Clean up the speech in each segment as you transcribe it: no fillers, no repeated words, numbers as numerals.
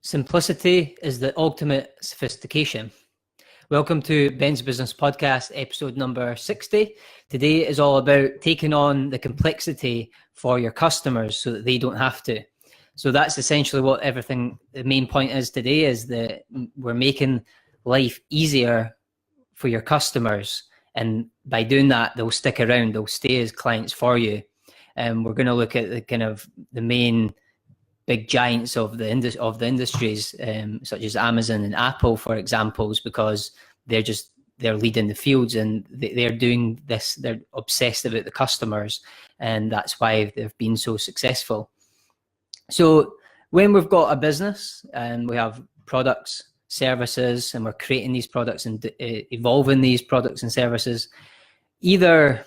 Simplicity is the ultimate sophistication. Welcome to Ben's Business Podcast, episode number 60. Today is all about taking on the complexity for your customers so that they don't have to. So that's essentially what the main point is today, is that we're making life easier for your customers. And by doing that, they'll stick around, they'll stay as clients for you. And we're going to look at the main big giants of the industries, such as Amazon and Apple, for examples, because they're leading the fields and they're doing this. They're obsessed about the customers, and that's why they've been so successful. So when we've got a business and we have products, services, and we're creating these products and evolving these products and services, either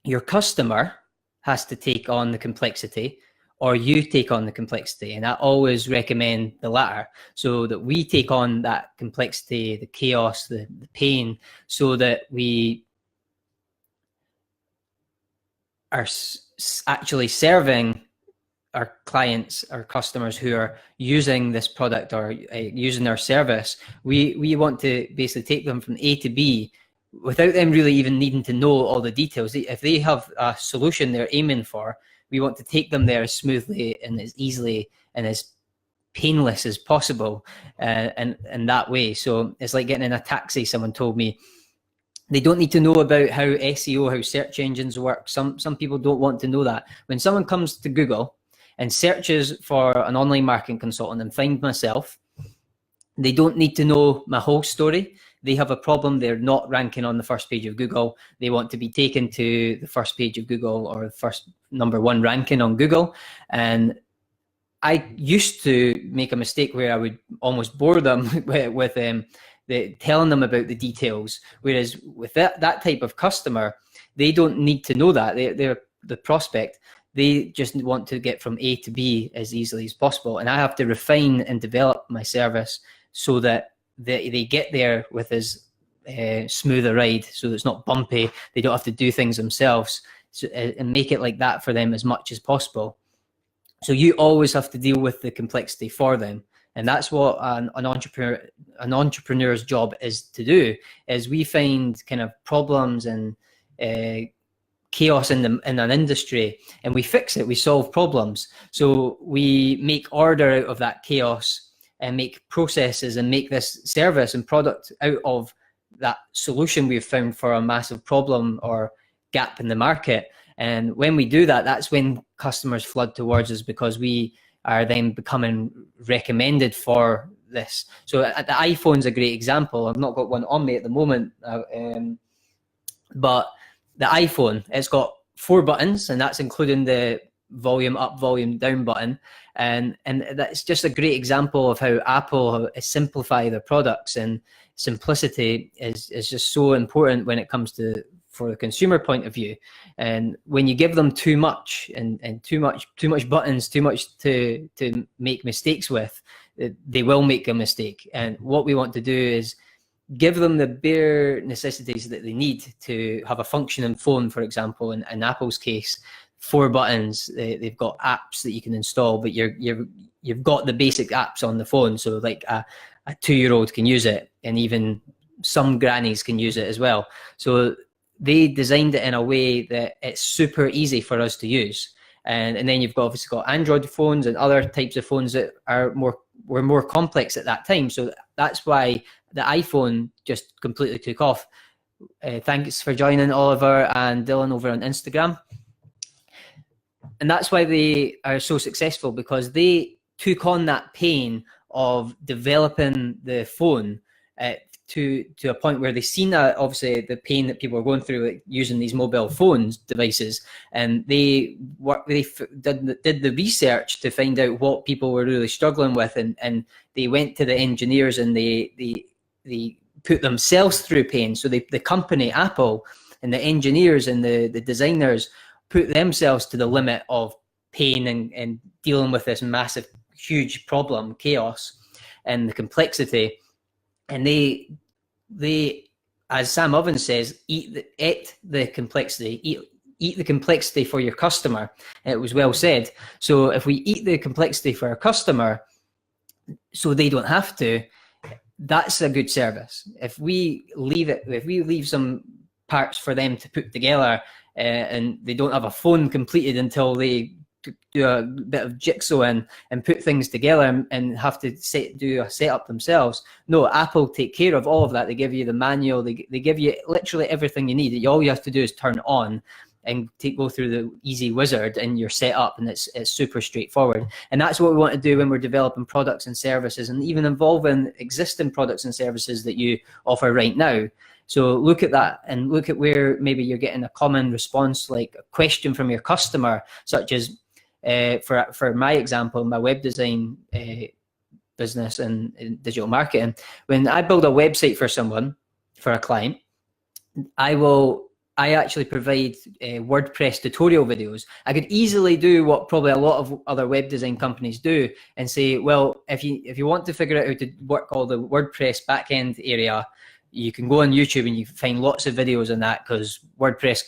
your customer has to take on the complexity, or you take on the complexity. And I always recommend the latter, so that we take on that complexity, the chaos, the pain, so that we are actually serving our clients, our customers who are using this product or using our service. We want to basically take them from A to B without them really even needing to know all the details. If they have a solution they're aiming for, we want to take them there as smoothly and as easily and as painless as possible, and that way. So it's like getting in a taxi. Someone told me they don't need to know about how SEO, how search engines work. Some people don't want to know that. When someone comes to Google and searches for an online marketing consultant and find myself, they don't need to know my whole story. They have a problem. They're not ranking on the first page of Google. They want to be taken to the first page of Google, or the first number one ranking on Google. And I used to make a mistake where I would almost bore them with telling them about the details. Whereas with that type of customer, they don't need to know that. They're the prospect. They just want to get from A to B as easily as possible. And I have to refine and develop my service so that they get there with as smooth a ride, so it's not bumpy. They don't have to do things themselves, and make it like that for them as much as possible. So you always have to deal with the complexity for them, and that's what an entrepreneur's job is to do. Is we find kind of problems and chaos in an industry, and we fix it. We solve problems. So we make order out of that chaos and make processes and make this service and product out of that solution we've found for a massive problem or gap in the market. And when we do that, that's when customers flood towards us, because we are then becoming recommended for this. So the iPhone's a great example. I've not got one on me at the moment, but the iPhone, it's got 4 buttons, and that's including the volume up, volume down button, and that's just a great example of how Apple simplify their products. And simplicity is just so important when it comes to, for the consumer point of view. And when you give them too much and too much buttons, too much to make mistakes with, they will make a mistake. And what we want to do is give them the bare necessities that they need to have a functioning phone, for example. In Apple's case, 4 buttons. They've got apps that you can install, but you've got the basic apps on the phone. So like a 2-year-old can use it, and even some grannies can use it as well. So they designed it in a way that it's super easy for us to use. And then you've obviously got Android phones and other types of phones that were more complex at that time. So that's why the iPhone just completely took off. Thanks for joining, Oliver and Dylan, over on Instagram. And that's why they are so successful, because they took on that pain of developing the phone to a point where they've seen obviously the pain that people are going through using these mobile phones devices, and they did the research to find out what people were really struggling with, and they went to the engineers and they put themselves through pain. So the company Apple and the engineers and the designers put themselves to the limit of pain and dealing with this massive, huge problem, chaos, and the complexity. And they, as Sam Ovens says, eat the complexity, eat the complexity for your customer. It was well said. So if we eat the complexity for our customer, so they don't have to, that's a good service. If we leave some parts for them to put together, and they don't have a phone completed until they do a bit of jigsaw and put things together and have to do a setup themselves. No, Apple take care of all of that. They give you the manual. They give you literally everything you need. All you have to do is turn on and go through the easy wizard, and you're set up, and it's super straightforward. And that's what we want to do when we're developing products and services, and even involving existing products and services that you offer right now. So look at that and look at where maybe you're getting a common response, like a question from your customer, such as for my example, my web design business and digital marketing. When I build a website for someone, for a client, I actually provide WordPress tutorial videos. I could easily do what probably a lot of other web design companies do and say, well, if you want to figure out how to work all the WordPress backend area, you can go on YouTube and you can find lots of videos on that, because WordPress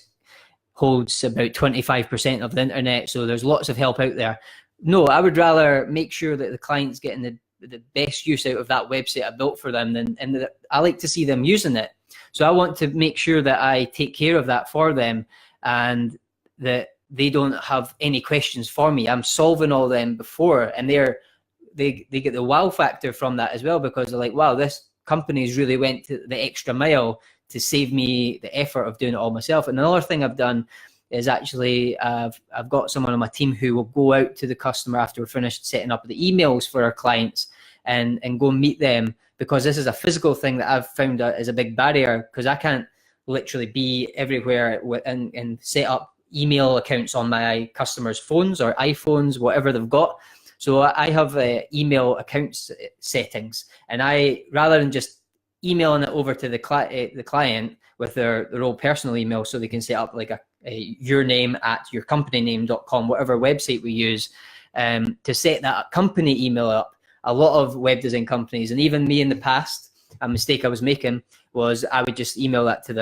holds about 25% of the internet, so there's lots of help out there. No, I would rather make sure that the client's getting the best use out of that website I built for them, and I like to see them using it. So I want to make sure that I take care of that for them, and that they don't have any questions for me. I'm solving all them before, and they get the wow factor from that as well, because they're like, wow, this company's really went to the extra mile to save me the effort of doing it all myself. And another thing I've done is actually I've got someone on my team who will go out to the customer after we're finished setting up the emails for our clients and go meet them, because this is a physical thing that I've found is a big barrier, because I can't literally be everywhere and set up email accounts on my customers' phones or iPhones, whatever they've got. So I have email accounts settings, and I, rather than just emailing it over to the client with their own personal email, so they can set up like a your name at yourcompanyname.com, whatever website we use, to set that company email up. A lot of web design companies, and even me in the past, a mistake I was making was I would just email that to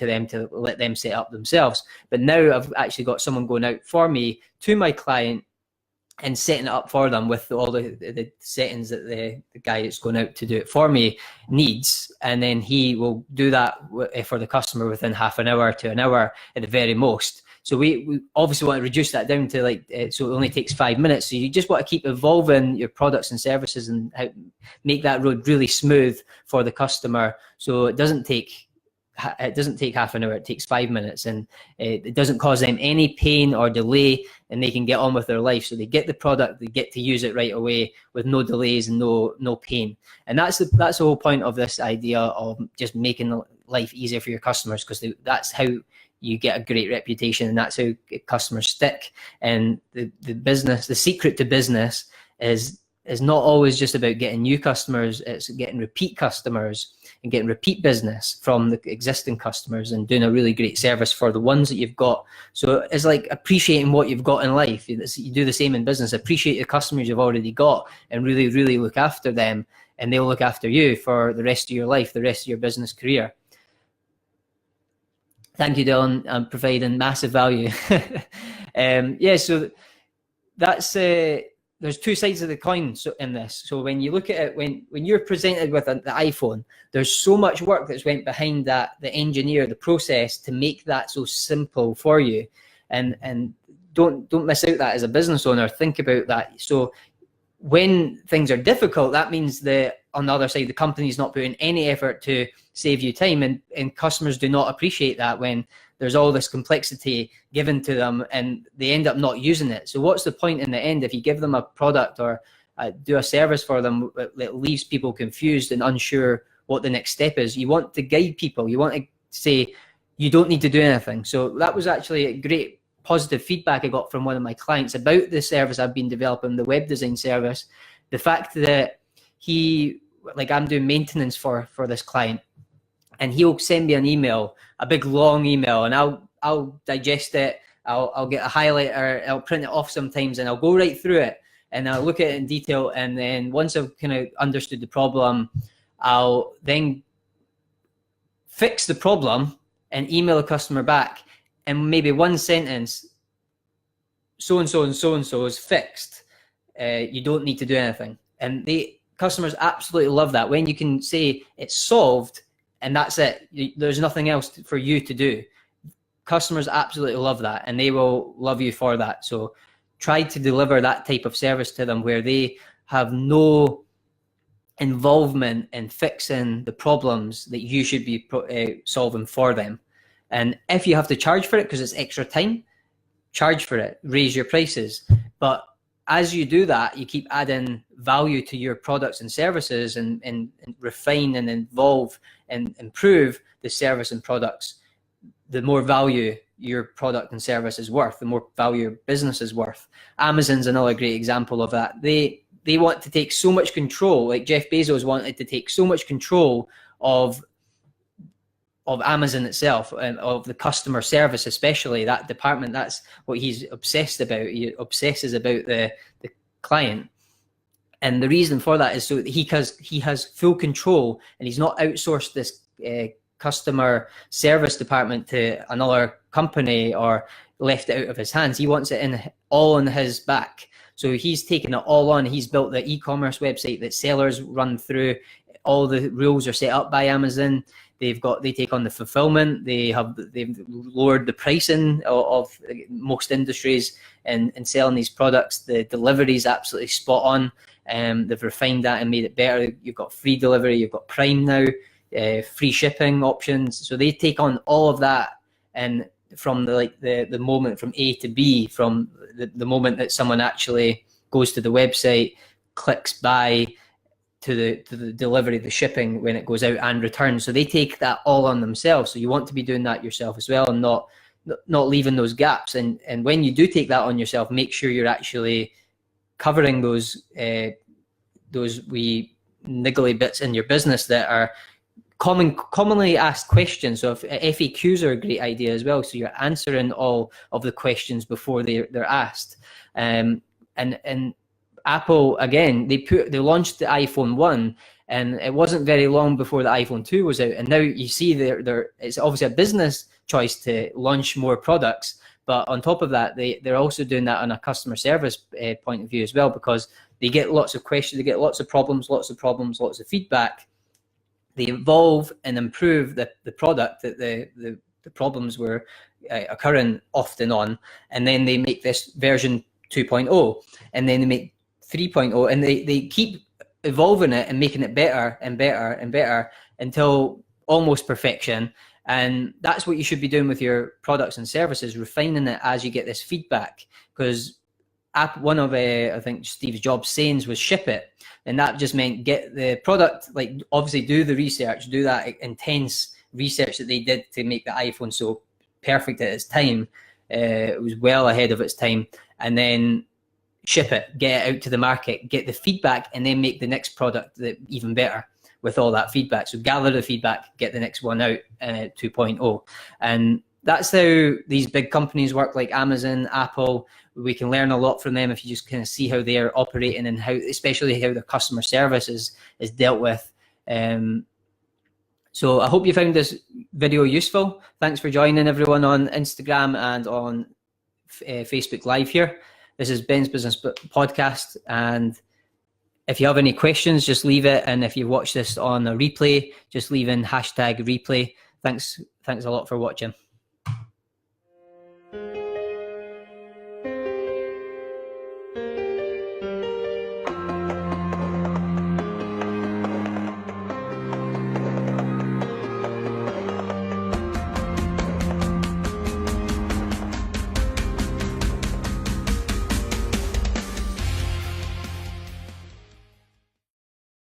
them to let them set up themselves. But now I've actually got someone going out for me to my client and setting it up for them with all the settings that the guy that's going out to do it for me needs. And then he will do that for the customer within half an hour to an hour at the very most. So we obviously want to reduce that down to so it only takes 5 minutes. So you just want to keep evolving your products and services and make that road really smooth for the customer. So it doesn't take half an hour, it takes 5 minutes, and it doesn't cause them any pain or delay, and they can get on with their life. So they get the product, they get to use it right away with no delays and no pain. And that's the whole point of this idea of just making life easier for your customers, because that's how you get a great reputation, and that's how customers stick. And the secret to business is not always just about getting new customers, it's getting repeat customers and getting repeat business from the existing customers and doing a really great service for the ones that you've got. So it's like appreciating what you've got in life. You do the same in business. Appreciate the customers you've already got and really, really look after them, and they'll look after you for the rest of your life, the rest of your business career. Thank you, Dylan. I'm providing massive value. Yeah, so that's there's two sides of the coin in this. So when you look at it, when you're presented with the iPhone, there's so much work that's went behind that, the engineer, the process to make that so simple for you. And don't miss out that as a business owner. Think about that. So when things are difficult, that means that on the other side, the company's not putting any effort to save you time, and customers do not appreciate that when there's all this complexity given to them and they end up not using it. So what's the point in the end if you give them a product or do a service for them that leaves people confused and unsure what the next step is? You want to guide people. You want to say, you don't need to do anything. So that was actually a great positive feedback I got from one of my clients about the service I've been developing, the web design service. The fact that I'm doing maintenance for this client, and he'll send me an email, a big long email, and I'll digest it. I'll get a highlighter, I'll print it off sometimes, and I'll go right through it and I'll look at it in detail. And then once I've kind of understood the problem, I'll then fix the problem and email the customer back, and maybe one sentence, so and so and so and so is fixed. You don't need to do anything. And customers absolutely love that. When you can say it's solved and that's it, there's nothing else for you to do. Customers absolutely love that, and they will love you for that. So try to deliver that type of service to them where they have no involvement in fixing the problems that you should be solving for them. And if you have to charge for it because it's extra time, charge for it, raise your prices. But as you do that, you keep adding value to your products and services, and refine and evolve and improve the service and products. The more value your product and service is worth, the more value your business is worth. Amazon's another great example of that. They want to take so much control, like Jeff Bezos wanted to take so much control of Amazon itself, and of the customer service, especially that department. That's what he's obsessed about. He obsesses about the client. And the reason for that is so that he has full control, and he's not outsourced this customer service department to another company or left it out of his hands. He wants it all on his back. So he's taken it all on. He's built the e-commerce website that sellers run through. All the rules are set up by Amazon. They take on the fulfillment. They've lowered the pricing of most industries and selling these products. The delivery is absolutely spot on. They've refined that and made it better. You've got free delivery. You've got Prime now, free shipping options. So they take on all of that, and from the moment from A to B, from the moment that someone actually goes to the website, clicks buy, to the delivery, the shipping when it goes out and returns. So they take that all on themselves. So you want to be doing that yourself as well, and not leaving those gaps. And when you do take that on yourself, make sure you're actually covering those wee niggly bits in your business that are commonly asked questions. So FAQs are a great idea as well. So you're answering all of the questions before they're asked. And Apple, again, they launched the iPhone 1, and it wasn't very long before the iPhone 2 was out. And now you see it's obviously a business choice to launch more products. But on top of that, they're also doing that on a customer service point of view as well, because they get lots of questions, they get lots of problems, lots of feedback. They evolve and improve the product that the problems were occurring often on. And then they make this version 2.0, and then they make 3.0, and they keep evolving it and making it better and better and better until almost perfection. And that's what you should be doing with your products and services, refining it as you get this feedback. Because one of I think Steve Jobs' sayings was ship it, and that just meant get the product, like obviously do the research, do that intense research that they did to make the iPhone so perfect at its time. It was well ahead of its time, and then ship it, get it out to the market, get the feedback, and then make the next product even better with all that feedback. So gather the feedback, get the next one out, 2.0. And that's how these big companies work, like Amazon, Apple. We can learn a lot from them if you just kind of see how they're operating, and especially how their customer service is dealt with. So I hope you found this video useful. Thanks for joining everyone on Instagram and on Facebook Live here. This is Ben's Business Podcast, and if you have any questions, just leave it. And if you watch this on a replay, just leave in #replay. Thanks a lot for watching.